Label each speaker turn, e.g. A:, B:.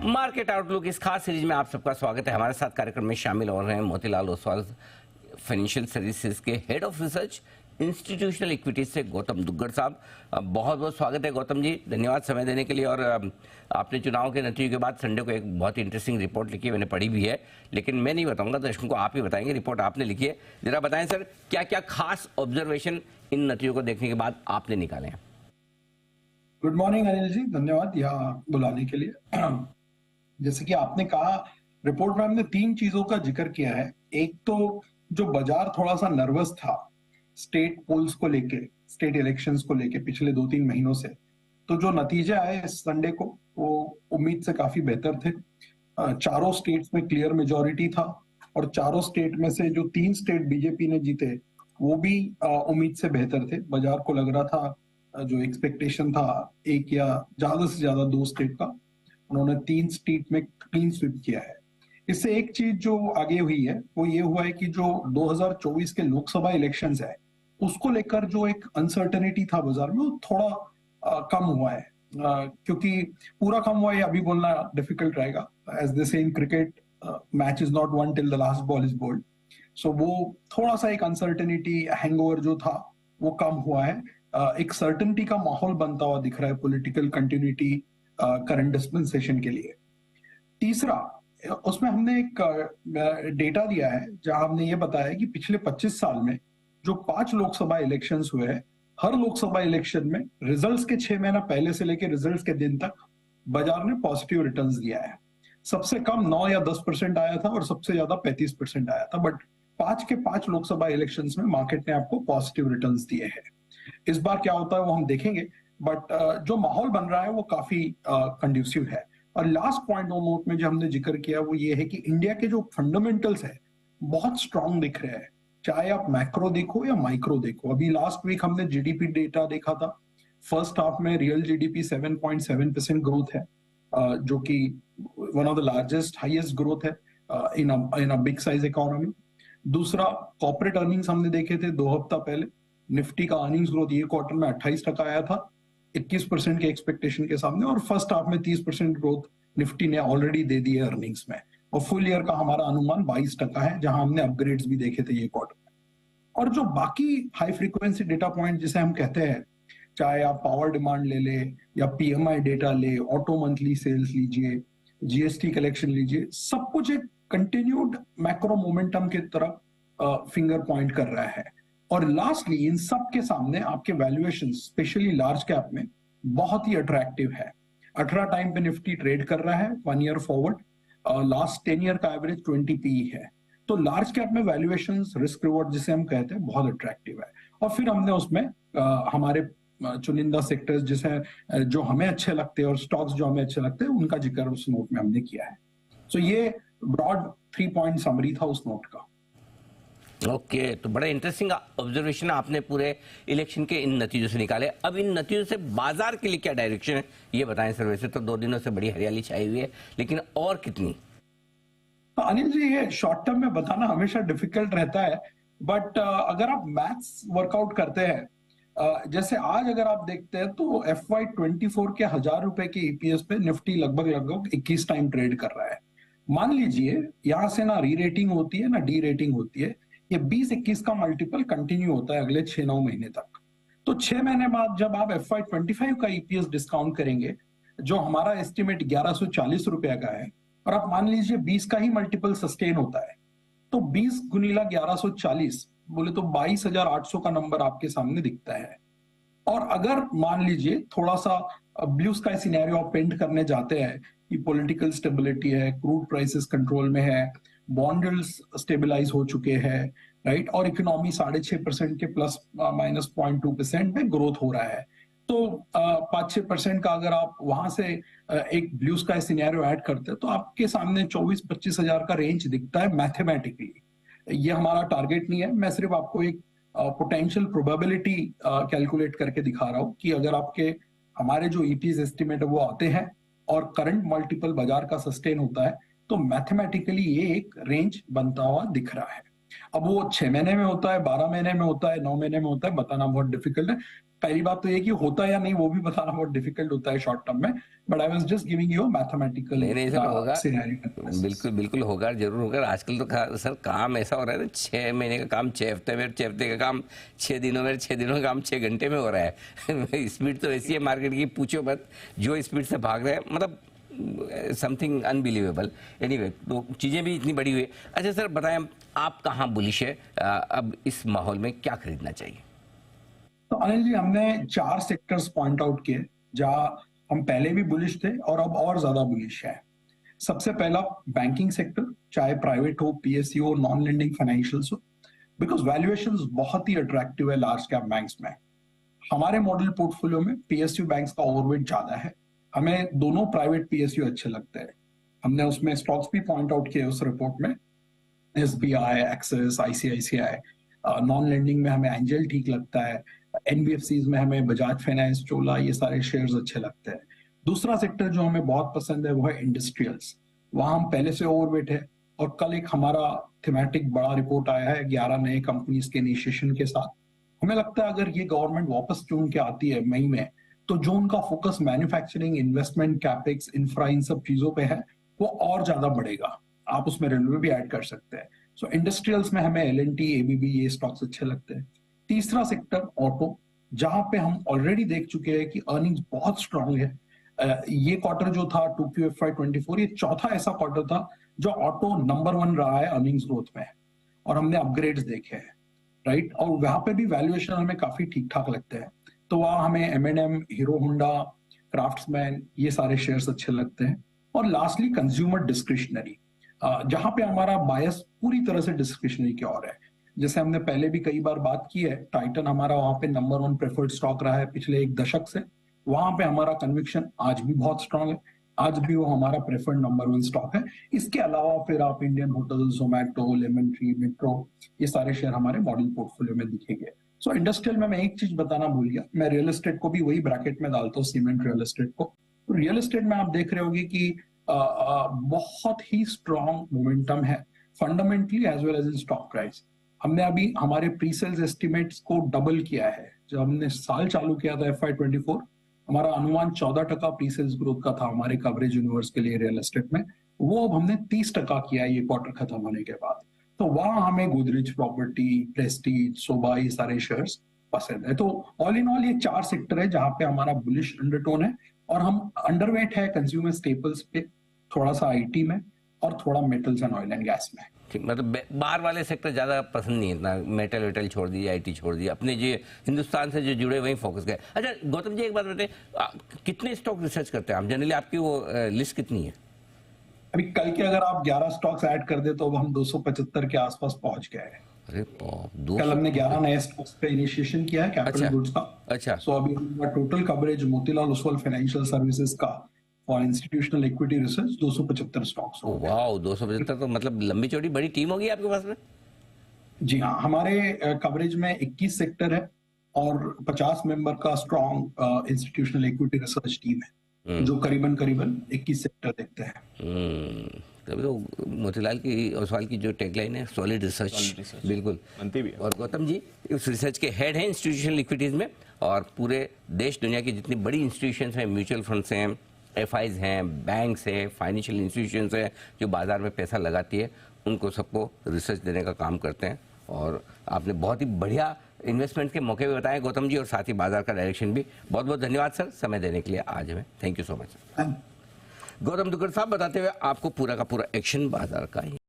A: Market outlook इस खास series में आप सबका स्वागत है। हमारे साथ कार्यक्रम में शामिल हो रहे हैं मोतीलाल ओसवाल, फाइनेंशियल सर्विसेज के head of research institutional equities से गौतम दुग्गड़ साहब। बहुत बहुत स्वागत है गौतम जी, धन्यवाद समय देने के लिए। और आपने चुनाव के नतीजे के बाद संडे को एक बहुत ही इंटरेस्टिंग रिपोर्ट लिखी है, मैंने पढ़ी भी है, लेकिन मैं नहीं बताऊंगा, दर्शकों को आप ही बताएंगे। रिपोर्ट आपने लिखी है, जरा बताएं सर, क्या क्या खास ऑब्जर्वेशन इन नतीजों को देखने के बाद आपने निकाले हैं?
B: गुड मॉर्निंग अनिल जी, धन्यवाद यहाँ बुलाने के लिए। जैसे कि आपने कहा, रिपोर्ट में हमने 3 चीजों का जिक्र किया है। एक तो जो बाजार थोड़ा सा नर्वस था स्टेट पोल्स को लेके, स्टेट इलेक्शंस को लेके पिछले 2-3 महीनों से, तो जो नतीजे आए इस संडे को वो उम्मीद से काफी बेहतर थे। चारों स्टेट्स में क्लियर मेजॉरिटी था और चारों स्टेट में से जो 3 स्टेट बीजेपी ने जीते वो भी उम्मीद से बेहतर थे। बाजार को लग रहा था, जो एक्सपेक्टेशन था एक या ज्यादा से ज्यादा 2 स्टेट का, उन्होंने 3 स्टेट में क्लीन स्वीप किया है। इससे एक चीज जो आगे हुई है वो ये हुआ है कि जो 2024 के लोकसभा इलेक्शंस है उसको लेकर जो एक अनसर्टेनिटी था बाजार में, वो थोड़ा कम हुआ है। क्योंकि पूरा कम हुआ है अभी बोलना डिफिकल्ट रहेगा। As they say in cricket, match is not won till the last ball is bowled. So वो थोड़ा सा एक अनसर्टेनिटी, हैंगओवर जो था वो कम हुआ है। एक सर्टेनिटी का माहौल बनता हुआ दिख रहा है, पॉलिटिकल कंटिन्यूटी करंट डिस्पेंसेशन के लिए। तीसरा, उसमें हमने एक डेटा दिया है जहां हमने ये बताया कि पिछले 25 साल में जो 5 लोकसभा इलेक्शंस हुए हैं, हर लोकसभा इलेक्शन में रिजल्ट्स के 6 महीना पहले से लेकर रिजल्ट्स के दिन तक बाजार ने पॉजिटिव रिटर्न्स दिया है। सबसे कम 9 या 10% आया था और सबसे ज्यादा 35% आया था, बट 5 के 5 लोकसभा इलेक्शंस में मार्केट ने आपको पॉजिटिव रिटर्न्स दिए हैं। इस बार क्या होता है वो हम देखेंगे, बट जो माहौल बन रहा है वो काफी कंड्यूसिव है। और लास्ट पॉइंट नोट में जो हमने जिक्र किया वो ये है कि इंडिया के जो फंडामेंटल्स है बहुत स्ट्रांग दिख रहे हैं, चाहे आप मैक्रो देखो या माइक्रो देखो। अभी लास्ट वीक हमने जीडीपी डेटा देखा था। फर्स्ट हाफ में रियल जीडीपी 7.7% ग्रोथ है, जो कि one of the largest highest growth है इन अ बिग साइज इकोनॉमी। दूसरा, कॉर्पोरेट अर्निंग्स हमने देखे थे 2 हफ्ता पहले। निफ्टी का अर्निंग्स ग्रोथ ये क्वार्टर में 28% आया था, 21% के एक्सपेक्टेशन के सामने, और फर्स्ट हाफ में 30% ग्रोथ निफ्टी ने ऑलरेडी दे दी है अर्निंग्स में। और फुल ईयर का हमारा अनुमान 22% है, जहां हमने अपग्रेड्स भी देखे थे ये क्वार्टर में। और जो बाकी हाई फ्रीक्वेंसी डेटा पॉइंट जिसे हम कहते हैं, चाहे आप पावर डिमांड ले ले या पीएमआई डेटा ले, ऑटो मंथली सेल्स लीजिए, जीएसटी कलेक्शन लीजिए, सब कुछ एक कंटिन्यूड मैक्रो मोमेंटम की तरफ फिंगर पॉइंट कर रहा है। और लास्टली, इन सब के सामने आपके वैल्यूएशन स्पेशली लार्ज कैप में बहुत ही अट्रैक्टिव है। 18 टाइम पे निफ्टी ट्रेड कर रहा है 1 ईयर फॉरवर्ड, लास्ट 10 ईयर का एवरेज 20 पीई है। तो लार्ज कैप में वैल्यूएशन, रिस्क रिवॉर्ड जिसे हम कहते हैं, बहुत अट्रैक्टिव है। और फिर हमने उसमें हमारे चुनिंदा सेक्टर्स जिसे जो हमें अच्छे लगते हैं और स्टॉक्स जो हमें अच्छे लगते हैं उनका जिक्र उस नोट में हमने किया है। सो ये ब्रॉड 3 पॉइंट समरी था उस नोट का।
A: ओके, तो बड़ा इंटरेस्टिंग ऑब्जर्वेशन आपने पूरे इलेक्शन के इन नतीजों से निकाले। अब इन नतीजों से बाजार के लिए क्या डायरेक्शन है ये बताएं सर। वैसे तो 2 दिनों से बड़ी हरियाली छाई हुई है, लेकिन और कितनी?
B: अनिल जी, ये शॉर्ट टर्म में बताना हमेशा डिफिकल्ट रहता है, बट अगर आप मैथ्स वर्कआउट करते हैं, जैसे आज अगर आप देखते हैं तो FY24 के 1000 रुपए के ईपीएस पे निफ्टी लगभग 21 टाइम ट्रेड कर रहा है। मान लीजिए यहां से ना री रेटिंग होती है ना डी रेटिंग होती है, ये 20-21 का मल्टीपल कंटिन्यू होता है अगले 6-9 महीने तक। तो 6 महीने बाद जब आप FY25 का ईपीएस डिस्काउंट करेंगे, जो हमारा एस्टिमेट 1140 रुपया का है, और आप मान लीजिए 20 का ही मल्टीपल सस्टेन होता है, तो 20 गुनीला 1140 बोले तो 22,800 का नंबर आपके सामने दिखता है। और अगर मान लीजिए थोड़ा सा ब्लू स्काई सिनेरियो आप पेंट करने जाते हैं कि पॉलिटिकल स्टेबिलिटी है, क्रूड प्राइसेस कंट्रोल में है, बॉन्ड यील्ड्स स्टेबलाइज हो चुके हैं, राइट, और इकोनॉमी 6.5% के प्लस माइनस 0.2% में ग्रोथ हो रहा है, तो 5-6% का अगर आप वहां से एक ब्लू स्काई सिनेरियो ऐड करते हैं तो आपके सामने 24-25 हजार का रेंज दिखता है मैथमेटिकली। ये हमारा टारगेट नहीं है, मैं सिर्फ आपको एक पोटेंशियल प्रोबेबिलिटी कैलकुलेट करके दिखा रहा हूं कि अगर आपके हमारे जो ईपीएस एस्टिमेट है वो आते हैं और करंट मल्टीपल बाजार का सस्टेन होता है, तो मैथमेटिकली ये एक रेंज बनता हुआ दिख रहा है। अब वो 6 महीने में होता है, 12 महीने में होता है, 9 महीने में होता है, बताना बहुत डिफिकल्ट है। पहली बात तो ये कि होता है या नहीं वो भी बताना बहुत डिफिकल्ट होता है शॉर्ट टर्म में, but I was just giving you mathematical
A: नहीं नहीं सर होगा,
B: सिनेरियो।
A: बिल्कुल बिल्कुल होगा, जरूर होगा। आजकल तो सर काम ऐसा हो रहा है ना, 6 महीने का काम 6 हफ्ते में, 6 हफ्ते का काम 6 दिनों में, 6 दिनों का काम 6 घंटे में हो रहा है। स्पीड तो ऐसी है मार्केट की, पूछो मत, जो स्पीड से भाग रहे हैं, मतलब समथिंग अनबिलीवेबल। एनीवे, तो चीज़ें भी इतनी बड़ी हुई है। अच्छा सर बताएं, आप कहाँ बुलिश है, अब इस माहौल में क्या खरीदना चाहिए?
B: तो अनिल जी, हमने 4 सेक्टर्स पॉइंट आउट किए जहां हम पहले भी बुलिश थे और अब और ज्यादा बुलिश है। सबसे पहला बैंकिंग सेक्टर, चाहे प्राइवेट हो, पीएसयू हो, नॉन लेंडिंग फाइनेंशियल्स हो, बिकॉज वैल्यूएशंस बहुत ही अट्रैक्टिव है लार्ज कैप बैंक्स में। हमारे मॉडल पोर्टफोलियो में पीएसयू बैंक्स का ओवरवेट ज्यादा है। हमें दोनों प्राइवेट पीएसयू अच्छे लगते हैं। हमने उसमें स्टॉक्स भी पॉइंट आउट किए उस रिपोर्ट में, SBI, axis, ICICI. Non lending में हमें एंजल ठीक लगता है। एनबीएफसीज में हमें बजाज फाइनेंस, चोला, ये सारे शेयर्स अच्छे लगते हैं। दूसरा सेक्टर जो हमें बहुत पसंद है वो है इंडस्ट्रियल्स। वहां हम पहले से ओवरवेट है और कल एक हमारा थीमेटिक बड़ा रिपोर्ट आया है 11 नए कंपनीज के इनिशिएशन के साथ। हमें लगता है अगर ये गवर्नमेंट वापस चुन के आती है मई में, तो जो उनका focus manufacturing, investment, capex, infra, इन सब चीजों पे है वो और ज्यादा बढ़ेगा। आप उसमें रेलवे भी ऐड कर सकते हैं। सो इंडस्ट्रियल्स में हमें एलएनटी, एबीबी, ये स्टॉक्स अच्छे लगते हैं। तीसरा सेक्टर ऑटो, जहां पे हम ऑलरेडी देख चुके हैं कि अर्निंग्स बहुत स्ट्रांग है। ये क्वार्टर जो था 2Q FY24, ये चौथा ऐसा क्वार्टर था जो ऑटो नंबर 1 रहा है अर्निंग्स ग्रोथ में, और हमने अपग्रेड्स देखे हैं, राइट। और वहां पे भी वैल्यूएशन हमें काफी ठीक ठाक लगते हैं। तो वहां हमें M&M, हीरो होंडा, क्राफ्ट्समैन, ये सारे शेयर्स अच्छे लगते हैं। और लास्टली कंज्यूमर डिस्क्रिशनरी, जहां पे हमारा बायस पूरी तरह से डिस्क्रिशनरी की ओर है। जैसे हमने पहले भी कई बार बात की है, टाइटन हमारा वहां पे नंबर 1 प्रेफर्ड स्टॉक रहा है पिछले 1 दशक से। वहां पे हमारा कन्विक्शन आज भी बहुत स्ट्रांग है, आज भी वो हमारा प्रेफर्ड नंबर 1 स्टॉक है। इसके अलावा फिर आप Indian hotel, Zomato, lemon tree, metro, ये सारे शेयर हमारे मॉडल पोर्टफोलियो में दिखेंगे। सो इंडस्ट्रियल में मैं एक चीज बताना भूल गया, मैं रियल एस्टेट को भी वही ब्रैकेट में डालता हूँ, सीमेंट रियल एस्टेट को। तो रियल एस्टेट में आप देख रहे होंगे कि बहुत ही स्ट्रांग मोमेंटम है fundamentally as well as in stock price. हमने अभी हमारे प्री सेल्स एस्टिमेट्स को डबल किया है। जब हमने साल चालू किया था FY24, हमारा अनुमान 14% प्री सेल्स ग्रोथ का था हमारे कवरेज यूनिवर्स के लिए रियल एस्टेट में। वो अब हमने 30% किया है ये क्वार्टर खत्म होने के बाद। तो वहां हमें गोदरेज प्रॉपर्टी, प्रेस्टीज, सोबा, ये सारे शेयर्स पसंद है। तो ऑल इन ऑल ये 4 सेक्टर है जहां पे हमारा बुलिश अंडरटोन है, और हम अंडरवेट है कंज्यूमर स्टेपल्स पे, थोड़ा सा आईटी में, और थोड़ा metals and oil and gas में।
A: ठीक, मतलब बाहर वाले सेक्टर ज़्यादा पसंद नहीं है इतना, मेटल वेटल छोड़ दिए, आईटी छोड़ दिए, अपने जो हिंदुस्तान से जो जुड़े वहीं फोकस करें। अच्छा गौतम जी, एक बात बताएं, कितने स्टॉक रिसर्च करते हैं आप जनरली, आपकी वो लिस्ट कितनी है?
B: अभी कल के अगर आप 11 स्टॉक्स ऐड कर दे तो अब हम 275 के आसपास पहुंच गए हैं।
A: अरे
B: कल हमने 11 नए स्टॉक्स पे इनिशिएशन किया है कैपिटल गुड्स का।
A: अच्छा,
B: सो अभी हमारा total coverage Motilal Oswal financial services का और इंस्टीट्यूशनल इक्विटी रिसर्च 275 स्टॉक्स हो गए।
A: वाह, 275 तो मतलब लंबी चौड़ी बड़ी टीम होगी आपके पास में।
B: जी हाँ, हमारे कवरेज में 21 सेक्टर है और 50 मेंबर का strong institutional equity research team है जो करीबन 21 सेक्टर देखते हैं।
A: तभी तो मोतीलाल की ओसवाल की जो टैगलाइन है, सॉलिड रिसर्च, बिल्कुल बनती भी है। और गौतम जी उस रिसर्च के हेड हैं इंस्टीट्यूशनल इक्विटीज में, और पूरे देश दुनिया की जितनी बड़ी इंस्टीट्यूशंस हैं, म्यूचुअल फंड्स हैं, FIs हैं, बैंक्स हैं, फाइनेंशियल इंस्टीट्यूशंस हैं, जो बाजार में पैसा लगाती है, उनको सबको रिसर्च देने का काम करते हैं। और आपने बहुत ही बढ़िया इन्वेस्टमेंट के मौके भी बताए गौतम जी, और साथ ही बाजार का डायरेक्शन भी। बहुत बहुत धन्यवाद सर समय देने के लिए आज हमें, thank you so much. Gautam Duggar साहब बताते हुए आपको पूरा का पूरा एक्शन बाजार का ही